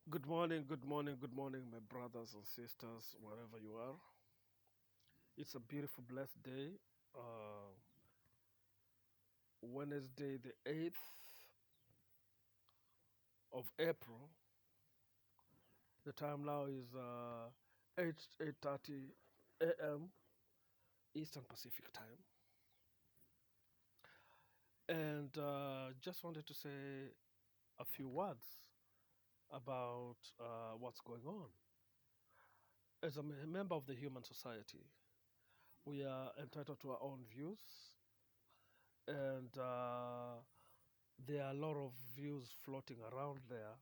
Good morning, good morning, good morning, my brothers and sisters, wherever you are. It's a beautiful, blessed day. Uh, Wednesday, the 8th of April. The time now is 8:30 a.m. Eastern Pacific time. And just wanted to say a few words about what's going on. As a member of the human society, we are entitled to our own views, and there are a lot of views floating around there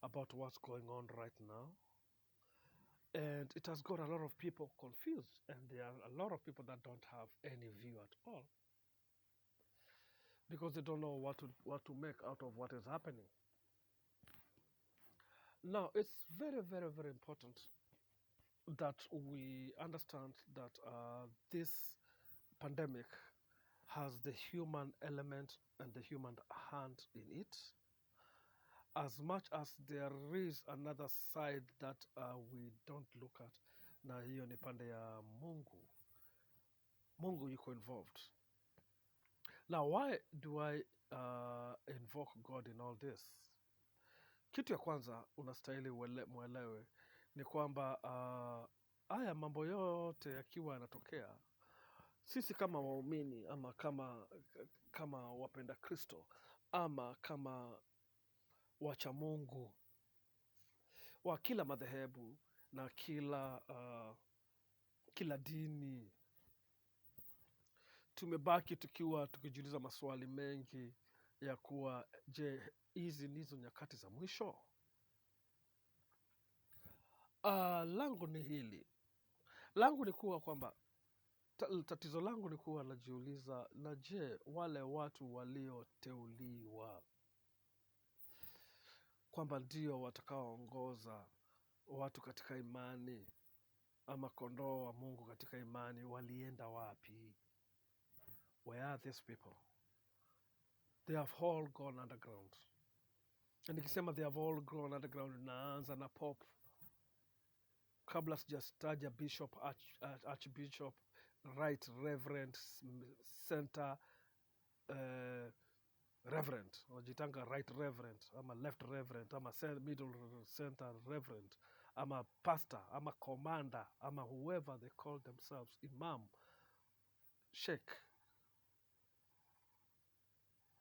about what's going on right now. And it has got a lot of people confused, and there are a lot of people that don't have any view at all because they don't know what to make out of what is happening. Now, it's very, very, very important that we understand that this pandemic has the human element and the human hand in it, as much as there is another side that we don't look at, na hiyo ni pande ya Mungu yuko involved. Now, why do I invoke God in all this? Kitu ya kwanza unastahili mwelewe ni kwamba haya mambo yote yakiwa yanatokea, sisi kama waumini ama kama wapenda Kristo ama kama wacha Mungu wa kila madhehebu na kila dini, tumebaki tukiwa tukijiuliza maswali mengi ya kuwa, je, hizi ndizo nyakati za mwisho? Langu ni hili, langu ni kuwa kwamba tatizo langu ni kuwa najiuliza, na je, wale watu walioteuliwa kwamba ndio watakaoongoza watu katika imani ama kondoo wa Mungu katika imani walienda wapi? Where are these people? They have all gone underground. Na nikisema they have all gone underground, naanza na Pope, kabla sijastaja bishop, archbishop, right reverend, center reverend, wajitanga right reverend ama left reverend ama middle center reverend ama pastor ama commander ama whoever they call themselves, imam, sheikh,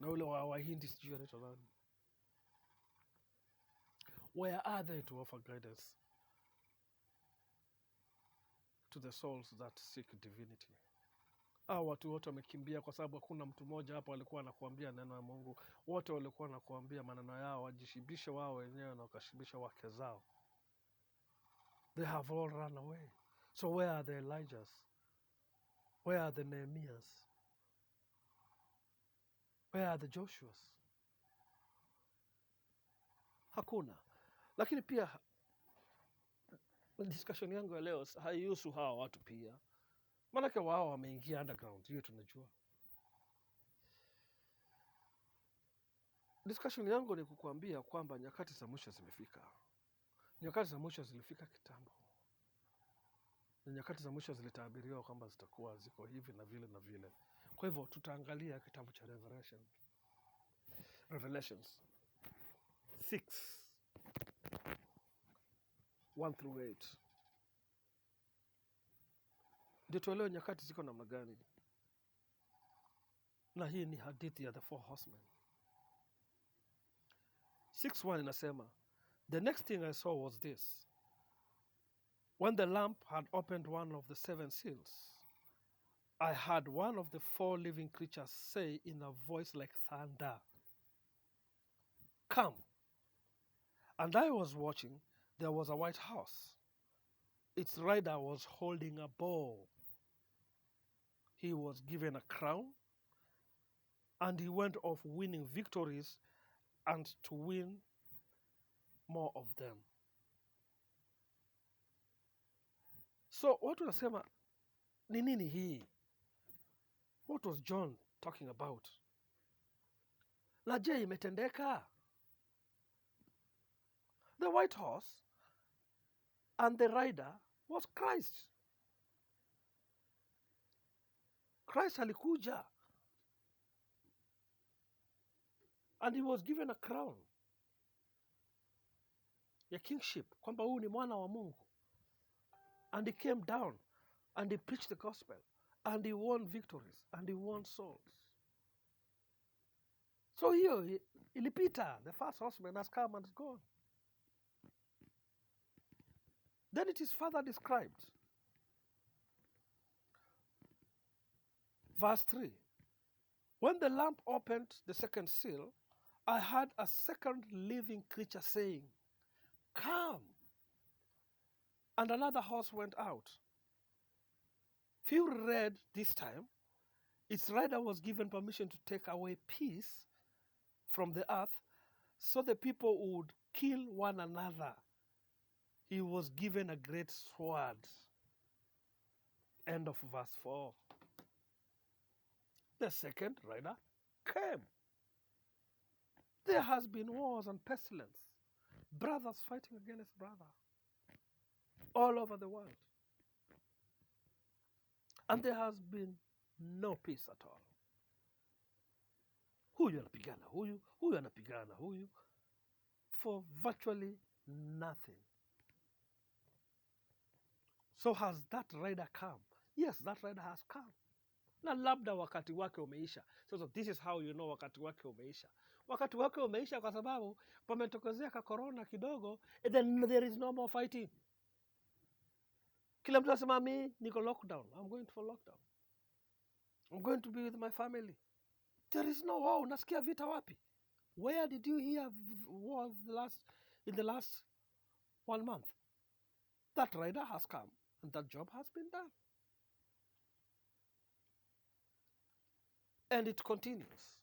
na ule wa Wahindi sijui anaitwa nani. Where are they to offer guidance to the souls that seek divinity? Hao watu wote wamekimbia, kwa sababu hakuna mtu mmoja hapa alikuwa anakuambia neno la Mungu. Wote walikuwa wanakuambia maneno yao wajishibishe wao wenyewe na wakashibisha wake zao. They have all run away. So where are the Elijahs? Where are the Nehemiahs? Where are the Joshuas? Hakuna. Lakini pia discussion yangu ya leo haihusu hawa watu pia, maanake wao wameingia underground, hiyo tunajua. Discussion yangu ni kukuambia kwamba nyakati za mwisho zimefika. Nyakati za mwisho zilifika kitambo, na nyakati za mwisho zilitabiriwa kwamba zitakuwa ziko hivi na vile na vile. Kwa hivyo tutaangalia kitabu cha Revelations 6 1 through 8 ndio tuelewe nyakati ziko namna gani, na hii ni hadithi ya the four horsemen. 6:1 inasema, the next thing I saw was this: when the lamp had opened one of the seven seals, I heard one of the four living creatures say in a voice like thunder, come. And I was watching. There was a white horse. Its rider was holding a bow. He was given a crown, and he went off winning victories and to win more of them. So watu wanasema ni nini hii? What was John talking about? Na je, imetendeka? the white horse, and the rider was Christ. Christ alikuja, and he was given a crown ya kingship, kwamba huyu ni mwana wa Mungu. And he came down and he preached the gospel, and he won victories, and he won souls. So hiyo ilipita, the first horseman has come and gone. Then it is further described. Verse 3. When the lamp opened the second seal, I heard a second living creature saying, "Come." And another horse went out. Few read this time, its rider was given permission to take away peace from the earth, so the people would kill one another. He was given a great sword. End of verse 4. The second rider came. There has been wars and pestilence, brothers fighting against brother, all over the world. And there has been no peace at all. Huyu anapigana huyu, huyu anapigana huyu, for virtually nothing. So has that rider come? Yes, that rider has come. Na labda wakati wake umeisha. So this is how you know wakati wake umeisha. Wakati wake umeisha kwa sababu pametokezea ka corona kidogo, and then there is no more fighting. Kila mtu anasema mimi niko lockdown. I'm going for lockdown. I'm going to be with my family. There is no war. Unasikia vita wapi? Where did you hear war in the last 1 month? That rider has come, and that job has been done. And it continues.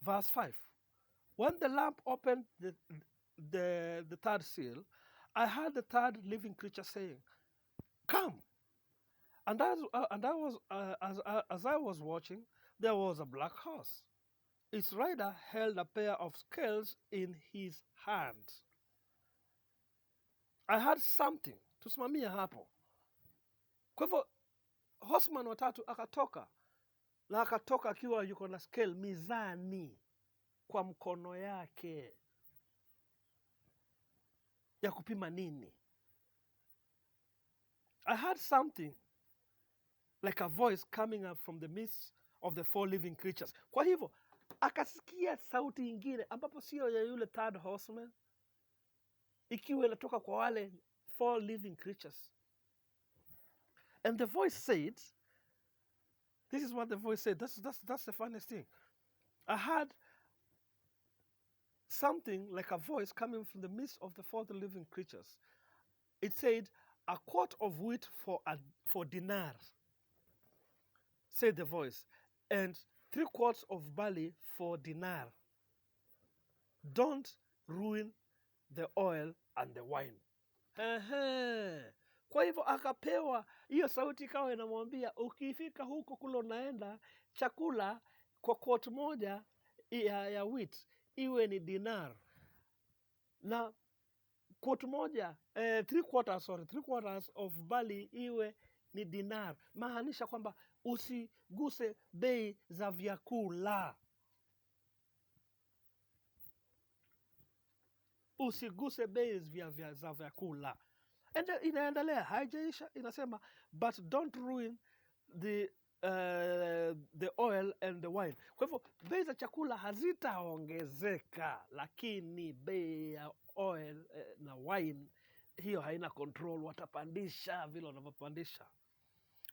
Verse 5. When the lamp opened the third seal, I heard the third living creature saying, "Come." And as I was watching, there was a black horse. Its rider held a pair of scales in his hand. I heard something. Tusimamia hapo. Kwa hivyo horseman watatu akatoka, na akatoka akiwa yuko na scale, mizani kwa mkono yake ya kupima nini. I heard something like a voice coming up from the midst of the 4 living creatures. Kwa hivyo akasikia sauti ingine ambapo sio ya yule third horseman, ikiwa inatoka kwa wale 4 living creatures. And the voice said, this is what the voice said. That's the funniest thing. I heard something like a voice coming from the midst of the 4 living creatures. It said, "A quart of wheat for dinar," said the voice, "and 3 quarts of barley for dinar. Don't ruin the oil and the wine." Kwa hivyo akapewa hiyo sauti, ikawa inamwambia ukifika huko kule unaenda, chakula kwa quart moja ya wheat iwe ni dinar, na quart moja 3 quarters of barley iwe ni dinar. Maanisha kwamba usiguse bei za vyakula. Usiguse bei za vyakula. And inaendelea, haijaisha, inasema, "But don't ruin the oil and the wine." Kwa hivyo bei za chakula hazitaongezeka, lakini bei ya oil na wine hiyo haina control, watapandisha vile wanavyopandisha.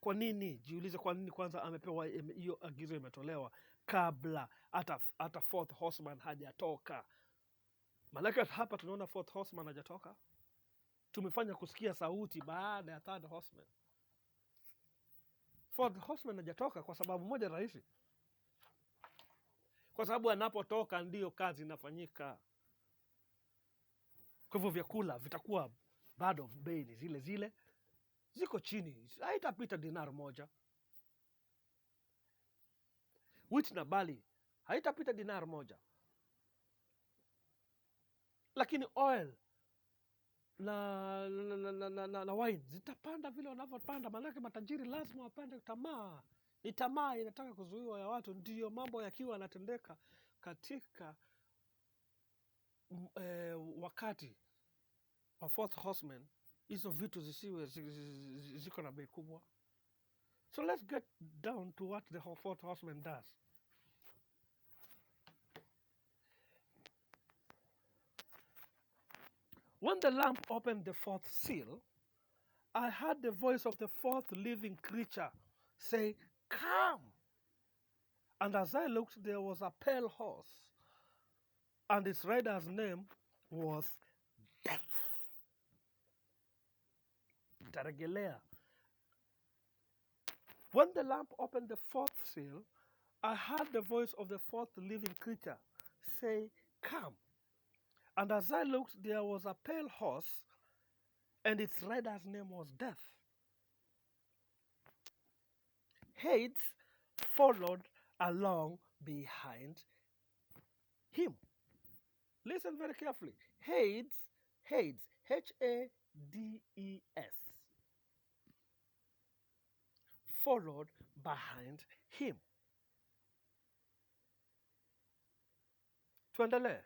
Kwa nini? Jiulize, kwa nini kwanza amepewa hiyo agizo, imetolewa kabla hata 4th horseman hajatoka. Malaka hapa tunaona 4th horseman hajatoka. Tumefanya kusikia sauti baada ya 3rd horseman. 4th horseman hajatoka kwa sababu moja rahisi. Kwa sababu anapotoka ndio kazi inafanyika. Kwa hivyo vyakula vitakuwa bado bei ni zile zile, ziko chini, haitapita dinar moja. Wheat na barley haitapita dinar moja. lakini oil na wine zitapanda vile wanavyopanda, maanake matajiri lazima wapande. Tamaa ni tamaa inataka kuzuiwa ya watu. Ndiyo mambo yakiwa yanatendeka katika wakati wa fourth horseman, hizo vitu zisiwe ziko na bei kubwa. So let's get down to what the fourth horseman does. When the lamp opened the fourth seal, I heard the voice of the fourth living creature say, "Come!" And as I looked, there was a pale horse, and its rider's name was Death. Taregelea. When the lamp opened the fourth seal, I heard the voice of the fourth living creature say, "Come!" And as I looked, there was a pale horse, and its rider's name was Death. Hades followed along behind him. Listen very carefully. Hades, Hades, followed behind him. Tuendelee.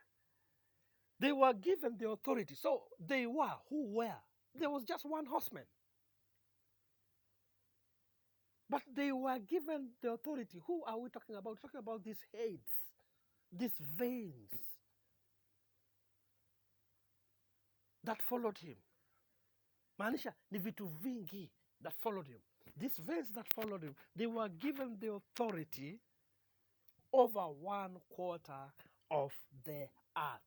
They were given the authority. So they were, who were? There was just one horseman. But they were given the authority. Who are we talking about? We're talking about these heads, these veins that followed him. Maanisha ni vitu vingi that followed him. These veins that followed him, they were given the authority over 1/4 of the earth.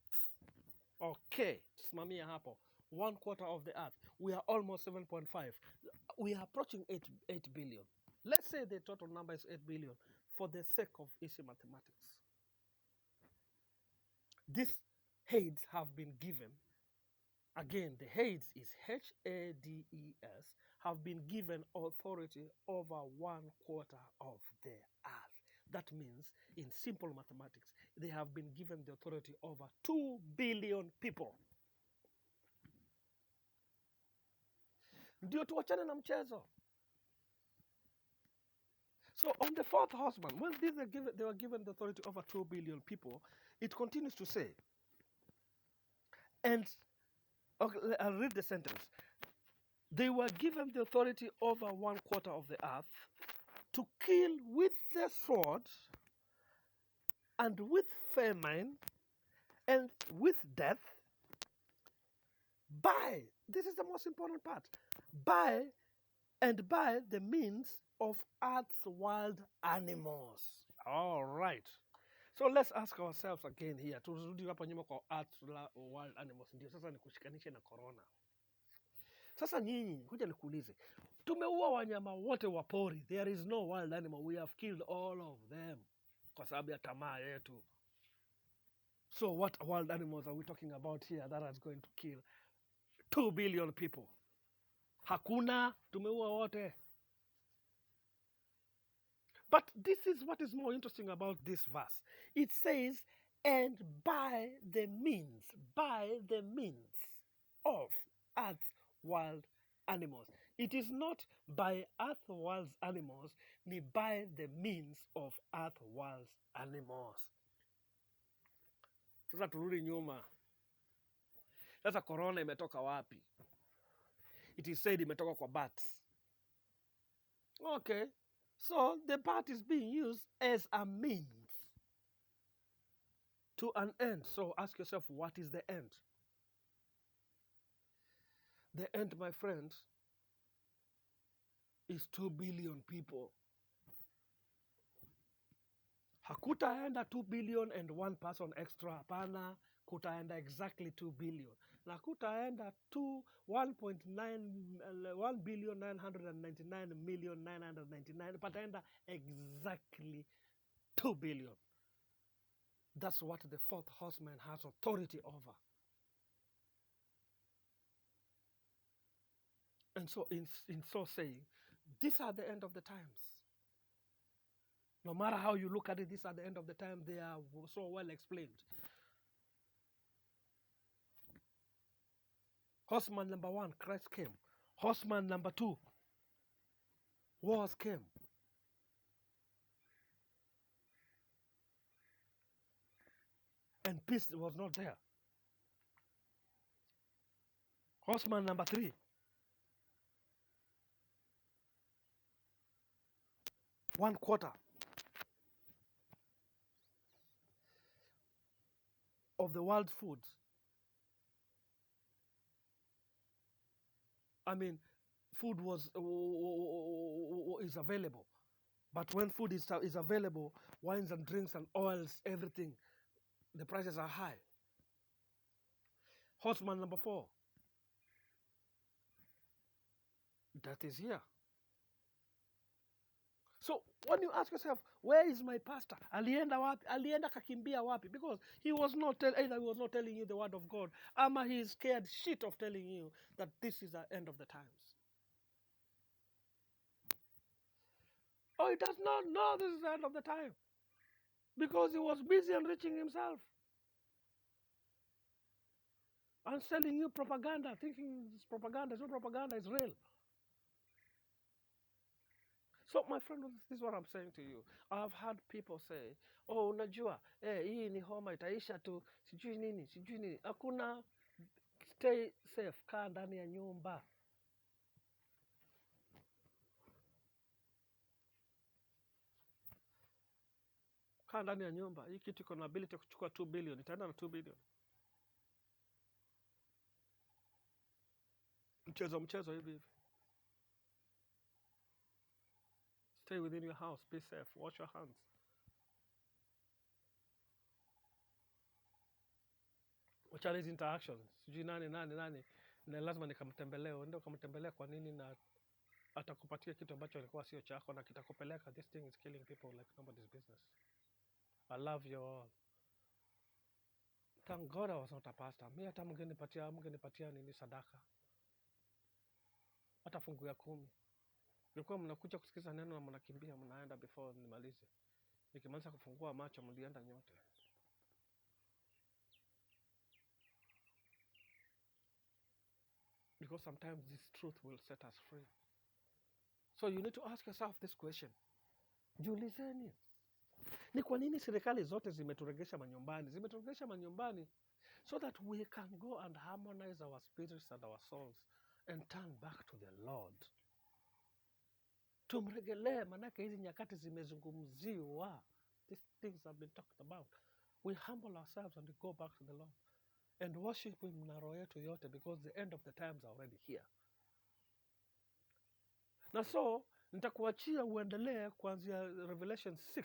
Okay, simamia hapo. 1/4 of the earth. We are almost 7.5. We are approaching 8 billion. Let's say the total number is 8 billion for the sake of easy mathematics. These heads have been given, again, the heads is Hades, have been given authority over 1/4 of the earth. That means, in simple mathematics, they have been given the authority over 2 billion people. Ndio tuachane na mchezo. So on the fourth horseman, when they were given the authority over 2 billion people, it continues to say, and okay, I'll read the sentence. They were given the authority over 1/4 of the earth to kill with the sword and with famine and with death by, this is the most important part, by the means of earth's wild animals. All right. So let's ask ourselves again here. Turudi hapa nyuma kwa earth's wild animals. Ndio sasa nikushikanishe na corona. Sasa nyinyi, kuja nikuulize. Tumeua wanyama wote wa pori. There is no wild animal. We have killed all of them. Kwa sababu ya tamaa yetu. So what wild animals are we talking about here that is going to kill 2 billion people? Hakuna, tumeua wote. But this is what is more interesting about this verse. It says, and by the means of earth's wild animals. It is not by earth's wild animals, ni by the means of earth's wild animals. Sasa turudi nyuma. Sasa corona imetoka wapi? It is said imetoka kwa bats. Okay. So the bat is being used as a means to an end. So ask yourself, what is the end? The end, my friends, is 2 billion people. Hakutaenda 2 billion and one person extra. Hapana, kutaenda exactly 2 billion. Na kutaenda 1,999,999. Pataenda exactly 2 billion. That's what the fourth horseman has authority over. And so in so saying, these are the end of the times. No matter how you look at it, these are the end of the time. They are so well explained. Horseman number one, Christ came. Horseman number two, wars came. And peace was not there. Horseman number three, one quarter of the world's foods. I mean, food is available. But when food is available, wines and drinks and oils, everything, the prices are high. Horseman number four, that is here. So when you ask yourself, where is my pastor? Alienda wapi? Alienda kakimbia wapi? Because he was not either he was not telling you the word of God, ama he is scared shit of telling you that this is the end of the times. Oh, he does not know this is the end of the time. Because he was busy enriching himself. And selling you propaganda, thinking it's propaganda. It's not propaganda, it's real. So, my friend, this is what I'm saying to you. I've had people say, oh, unajua, hii ni homa itaisha tu, sijui nini, sijui nini. Hakuna, stay safe, kaa ndani ya nyumba. Kaa ndani ya nyumba. Hii kitu iko na ability kuchukua 2 billion. Itaenda na 2 billion. Mchezo hivi hivi. Stay within your house, be safe, wash your hands. Wacha hizi interactions. Sijui nani. Na lazima nikamtembelee. Ndio ukamtembelee kwa nini na atakupatia kitu ambacho alikuwa sio chako na kitakupeleka. This thing is killing people like nobody's business. I love you all. Thank God I was not a pastor. Mimi hata mngenipatia nini sadaka. Hata fungu ya 10. Nilikuwa mnakuja kusikiza neno na mnakimbia mnaenda before nimalize. Nikimaliza kufungua macho mlienda nyote. Because sometimes this truth will set us free. So you need to ask yourself this question. Jiulizeni. Ni kwa nini serikali zote zimeturegesha manyumbani? Zimeturegesha manyumbani so that we can go and harmonize our spirits and our souls and turn back to the Lord. Tumregelee, manake hizi nyakati zimezungumziwa. These things have been talked about. We humble ourselves and we go back to the Lord and worship him na roho yetu yote, because the end of the times are already here. Na so nitakuachia uendelee kuanzia Revelation 6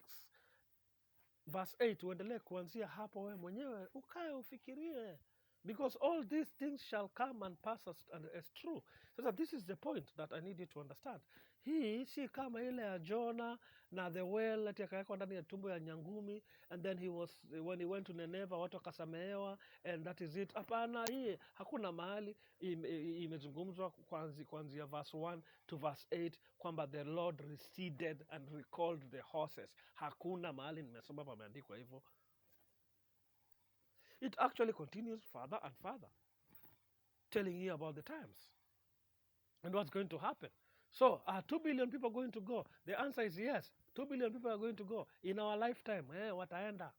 verse 8, uendelee kuanzia hapo wewe mwenyewe ukae ufikirie, because all these things shall come and pass as true. So that this is the point that I need you to understand. Hii si kama ile ya Jonah na the whale ati akawekwa ndani ya tumbo ya nyangumi and then when he went to Nineveh watu wakasamehewa and that is it. Hapana, hii hakuna mahali imezungumzwa kuanzia verse 1 to verse 8 kwamba the Lord receded and recalled the horses. Hakuna mahali nimesoma pameandikwa hivyo. It actually continues further and further, telling you about the times and what's going to happen. So, are 2 billion people going to go? The answer is yes. 2 billion people are going to go in our lifetime. Wataenda.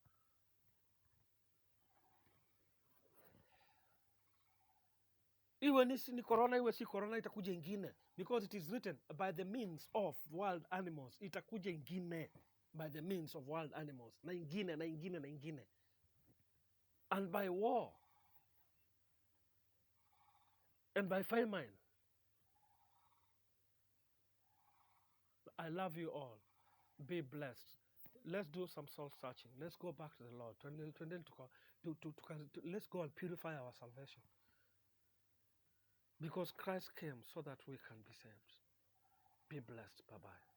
Iwe ni corona, iwe si corona, itakuja ingine. Because it is written, by the means of wild animals. Itakuja ingine. By the means of wild animals. Na ingine. And by war. And by famine. I love you all. Be blessed. Let's do some soul searching. Let's go back to the Lord. Let's go and purify our salvation. Because Christ came so that we can be saved. Be blessed. Bye-bye.